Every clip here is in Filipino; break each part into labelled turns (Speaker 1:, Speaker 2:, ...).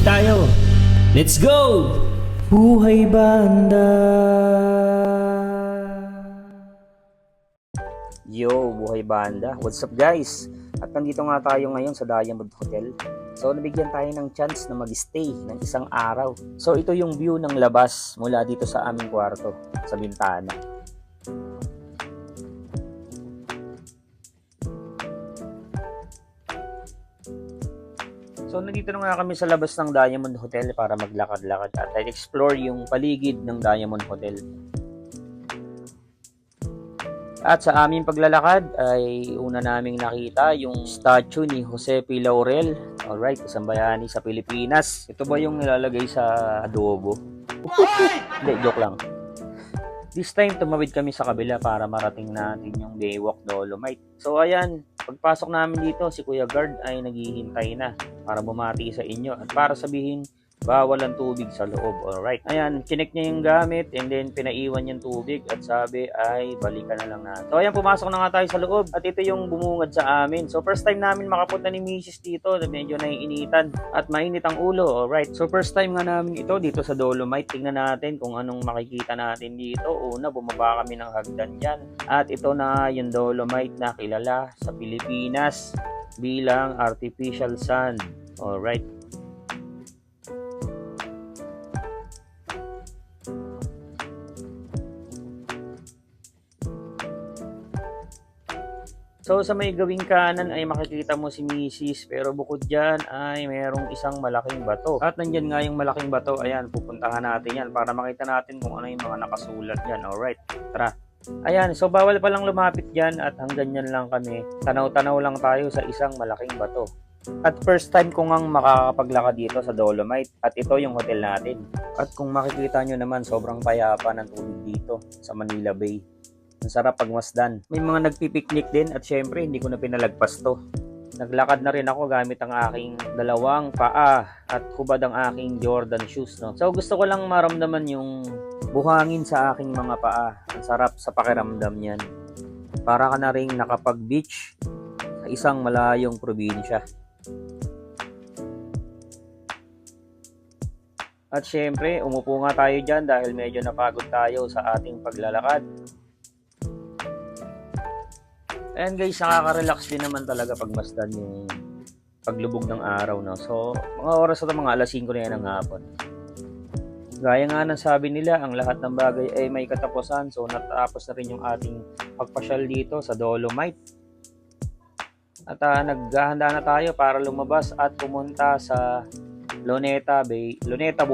Speaker 1: tayo. Let's go! Buhay Banda!
Speaker 2: Yo, Buhay Banda. What's up guys? At nandito nga tayo ngayon sa Diamond Hotel. So nabigyan tayo ng chance na mag-stay ng isang araw. So ito yung view ng labas mula dito sa aming kwarto, sa bintana. So nandito na nga kami sa labas ng Diamond Hotel para maglakad-lakad at explore yung paligid ng Diamond Hotel. At sa aming paglalakad ay una naming nakita yung statue ni Jose P. Laurel. Alright, isang bayani sa Pilipinas. Ito ba yung nilalagay sa adobo? Hindi, joke lang. This time, tumawid kami sa kabila para marating natin yung Baywalk Dolomite. So ayan, pagpasok namin dito, si Kuya Guard ay naghihintay na para bumati sa inyo at para sabihin, bawal ang tubig sa loob. Alright. Ayan, chinek niya yung gamit and then pinaiwan yung tubig at sabi ay balikan na lang natin. So ayan, pumasok na nga tayo sa loob at ito yung bumungad sa amin. So first time namin makapunta ni Mrs. dito, medyo naiinitan at mainit ang ulo. Alright. So first time nga namin ito dito sa Dolomite. Tingnan natin kung anong makikita natin dito. Una, bumaba kami ng hagdan dyan. At ito na yung Dolomite na kilala sa Pilipinas bilang artificial sand. Alright. So sa may gawing kanan ay makikita mo si Mrs. Pero bukod dyan ay mayroong isang malaking bato. At nandyan nga yung malaking bato. Ayan, pupuntahan natin yan para makita natin kung ano yung mga nakasulat dyan. Alright, tara. Ayan, so bawal palang lumapit dyan at hanggang yan lang kami. Tanaw-tanaw lang tayo sa isang malaking bato. At first time ko ngang makakapaglakad dito sa Dolomite. At ito yung hotel natin. At kung makikita nyo naman, sobrang payapa ng tubig dito sa Manila Bay. Ang sarap pagmasdan. May mga nagpipiknik din at syempre hindi ko na pinalagpas to. Naglakad na rin ako gamit ang aking dalawang paa at hubad ang aking Jordan shoes. No? So gusto ko lang maramdaman yung buhangin sa aking mga paa. Ang sarap sa pakiramdam yan. Para ka na rin nakapag-beach sa isang malayong probinsya. At syempre, umupo nga tayo dyan dahil medyo napagod tayo sa ating paglalakad. Ayan guys, nakaka-relax din naman talaga pagmasdan yung paglubog ng araw. No? So, mga oras ito, mga alas 5 na yan ng hapon. Gaya nga ng sabi nila, ang lahat ng bagay ay may katapusan. So, natapos na rin yung ating pagpasyal dito sa Dolomite. At naghahanda na tayo para lumabas at pumunta sa Luneta Bay, Luneta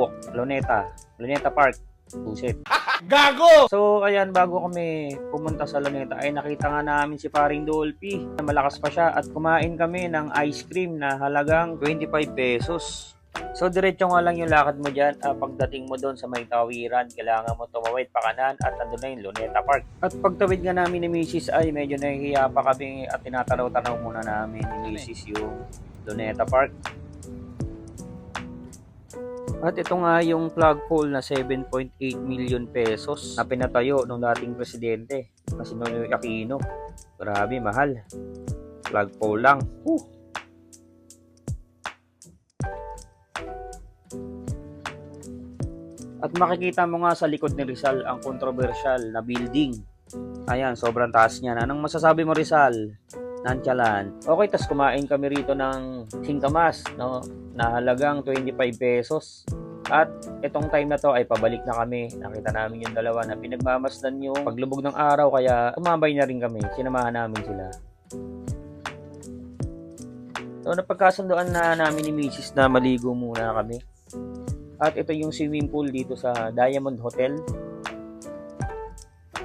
Speaker 2: Park. Pusit. Gago! So, ayan, bago kami pumunta sa Luneta, ay nakita nga namin si Paring Dolphy. Malakas pa siya at kumain kami ng ice cream na halagang 25 pesos. So, diretso nga lang yung lakad mo dyan. Pagdating mo doon sa may tawiran, kailangan mo tumawid pa kanan at andun na yung Luneta Park. At pagtawid nga namin ni Mrs. ay medyo nahihiya pa kami at tinatanaw-tanaw muna namin ni Mrs. yung Luneta Park. At ito nga yung flagpole na 7.8 million pesos na pinatayo ng dating presidente na si Nonoy Aquino. Grabe, mahal. Flagpole lang. At makikita mo nga sa likod ni Rizal ang kontrobersyal na building. Ayan, sobrang taas niya. Anong masasabi mo, Rizal? Nonchalant. Okay, tas kumain kami rito ng singkamas, no, na halagang 25 pesos. At itong time na to ay pabalik na kami. Nakita namin yung dalawa na pinagmamasdan yung paglubog ng araw kaya tumambay na rin kami. Sinamahan namin sila. So napagkasundoan na namin ni Mrs. na maligo muna kami. At ito yung swimming pool dito sa Diamond Hotel.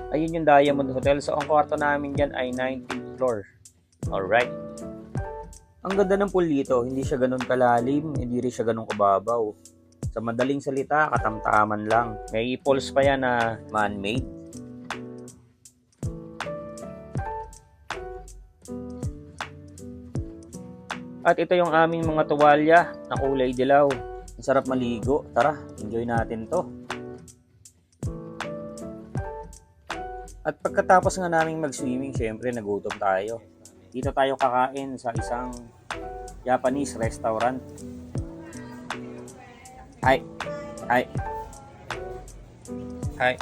Speaker 2: Ayun yung Diamond Hotel. So ang kwarto namin dyan ay 19th floor. Alright. Ang ganda ng pool dito, hindi siya ganun kalalim, hindi rin siya ganun kababaw. Sa madaling salita, katamtaman lang. May pools pa yan na man-made. At ito yung aming mga tuwalya na kulay dilaw. Ang sarap maligo. Tara, enjoy natin to. At pagkatapos nga naming mag-swimming, syempre nagutom tayo. Dito tayo kakain sa isang Japanese restaurant. Hi. Hi. Hi.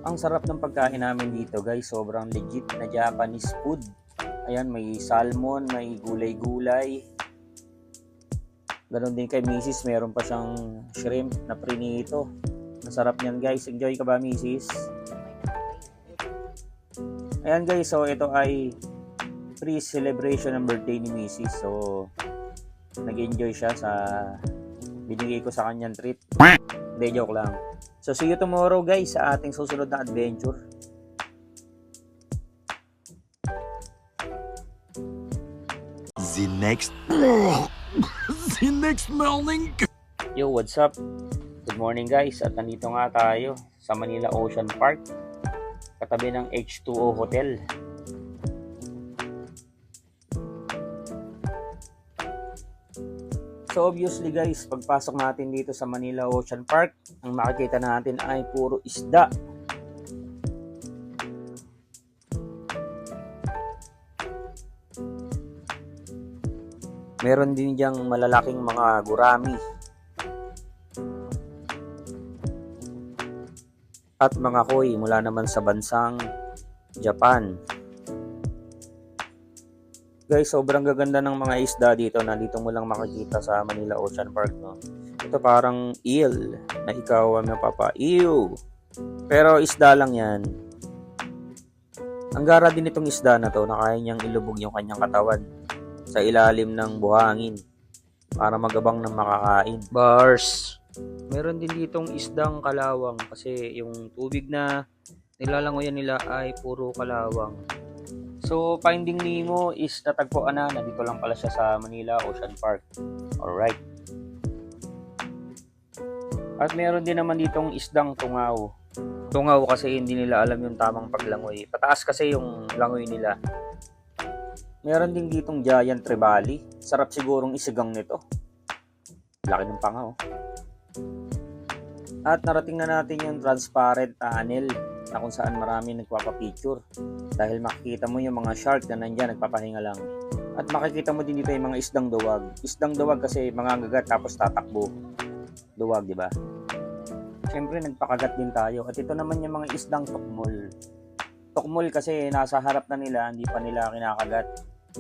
Speaker 2: Ang sarap ng pagkain namin dito guys, sobrang legit na Japanese food. Ayan, may salmon, may gulay-gulay. Ganon din kay Mrs. Meron pa siyang shrimp na prinito. Masarap niyan guys. Enjoy ka ba, Mrs.? Ayan guys, so ito ay pre-celebration ng birthday ni Mrs. So, nag-enjoy siya sa binigay ko sa kanyang treat. Hindi, joke lang. So, see you tomorrow guys sa ating susunod na adventure.
Speaker 3: The next morning.
Speaker 2: Yo, what's up? Good morning guys. At nandito nga tayo sa Manila Ocean Park. Katabi ng H2O Hotel. So obviously guys, pagpasok natin dito sa Manila Ocean Park, ang makikita natin ay puro isda. Meron din diyang malalaking mga gurami. At mga koi mula naman sa bansang Japan. Guys, sobrang gaganda ng mga isda dito na dito mo lang makikita sa Manila Ocean Park, no? Ito parang eel na ikaw ang mapapa-ew. Pero isda lang yan. Ang gara din itong isda na to na kaya niyang ilubog yung kanyang katawan sa ilalim ng buhangin para magabang ng makakain. Bars! Meron din ditong isdang kalawang kasi yung tubig na nilalangoyan nila ay puro kalawang. So, Finding Nemo is natagpuan na dito lang pala siya sa Manila Ocean Park. Alright. At meron din naman ditong isdang tungaw. Tungaw kasi hindi nila alam yung tamang paglangoy. Pataas kasi yung langoy nila. Meron din ditong giant trevally. Sarap sigurong isigang nito. Laki ng panga, oh. At narating na natin yung transparent tunnel na kung saan marami nagpapapicture dahil makikita mo yung mga shark na nandyan nagpapahinga lang. At makikita mo din dito yung mga isdang duwag. Isdang duwag kasi mangangagat tapos tatakbo. Duwag, di ba? Siyempre nagpakagat din tayo. At ito naman yung mga isdang tukmol. Tukmol kasi nasa harap na nila, hindi pa nila kinakagat.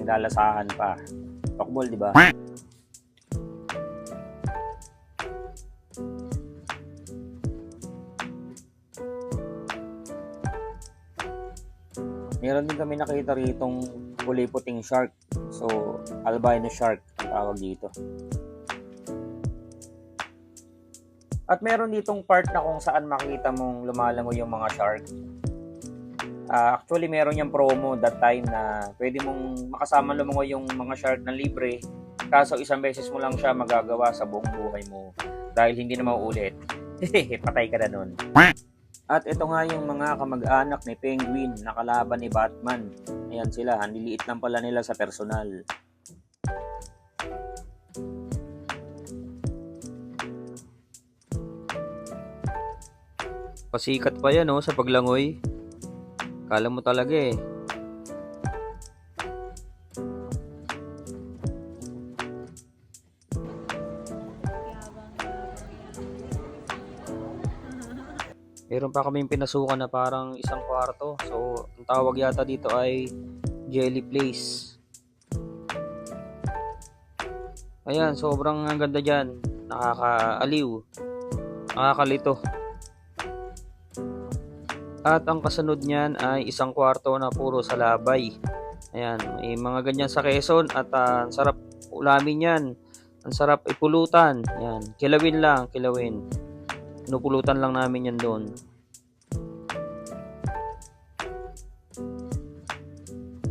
Speaker 2: Nilalasahan pa. Tukmol, di ba? Meron din kami nakita ritong kulay puting shark. So, albino shark ang tawag dito. At meron ditong part na kung saan makita mong lumalangoy yung mga shark. Actually, meron yung promo that time na pwede mong makasama lumangoy yung mga shark na libre. Kaso isang beses mo lang siya magagawa sa buong buhay mo. Dahil hindi na mauulit. Patay ka na nun. At ito nga yung mga kamag-anak ni Penguin na kalaban ni Batman. Ayan sila, nililiit lang pala nila sa personal. Pasikat pa yan, oh, sa paglangoy. Kala mo talaga eh. Meron pa kaming pinasukan na parang isang kwarto. So, ang tawag yata dito ay Jelly Place. Ayan, sobrang ang ganda dyan. Nakakaaliw. Nakakalito. At ang kasunod niyan ay isang kwarto na puro salabay. Ayan, may mga ganyan sa Quezon at ang sarap ulamin yan. Ang sarap ipulutan. Ayan, kilawin lang, kilawin. Pinupulutan lang namin yan doon.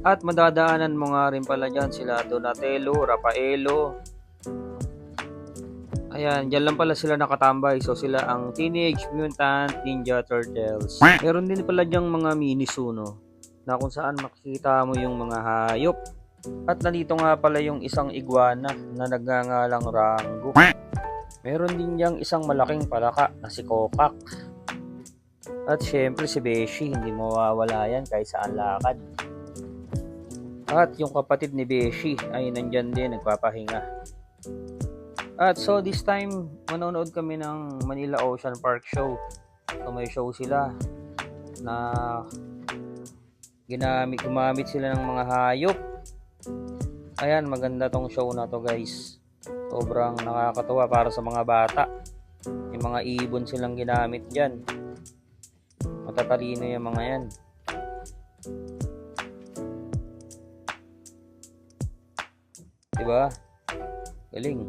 Speaker 2: At madadaanan mo nga rin pala dyan sila Donatello, Rafaelo. Ayan, dyan lang pala sila nakatambay. So sila ang Teenage Mutant Ninja Turtles. Meron din pala dyang mga Miniso, na kung saan makikita mo yung mga hayop. At nandito nga pala yung isang iguana na nagngangalang Rango. Meron din diyang isang malaking palaka na si Kokak. At syempre si Beshi, hindi mawawala yan kahit saan lakad. At yung kapatid ni Beshi ay nandyan din, nagpapahinga. At so this time, manonood kami ng Manila Ocean Park show. So may show sila na gumamit sila ng mga hayop. Ayan, maganda tong show na to guys. Sobrang nakakatuwa para sa mga bata. Yung mga ibon silang ginamit dyan. Matatalino yung mga yan. Diba? Galing.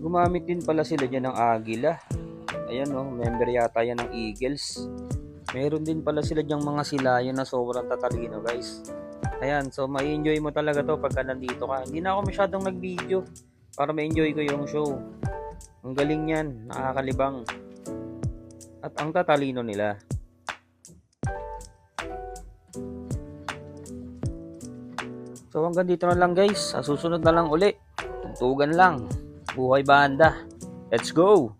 Speaker 2: Gumamit din pala sila dyan ng agila. Ayan member yata yan ng Eagles. Meron din pala sila dyang mga silayan na sobrang tatalino guys. Ayan, so ma-enjoy mo talaga to pagka nandito ka. Hindi na ako masyadong nag-video para ma-enjoy ko yung show. Ang galing yan, nakakalibang. At ang tatalino nila. So hanggang dito na lang guys. Sa susunod na lang uli. Tugtugan lang. Buhay banda. Let's go!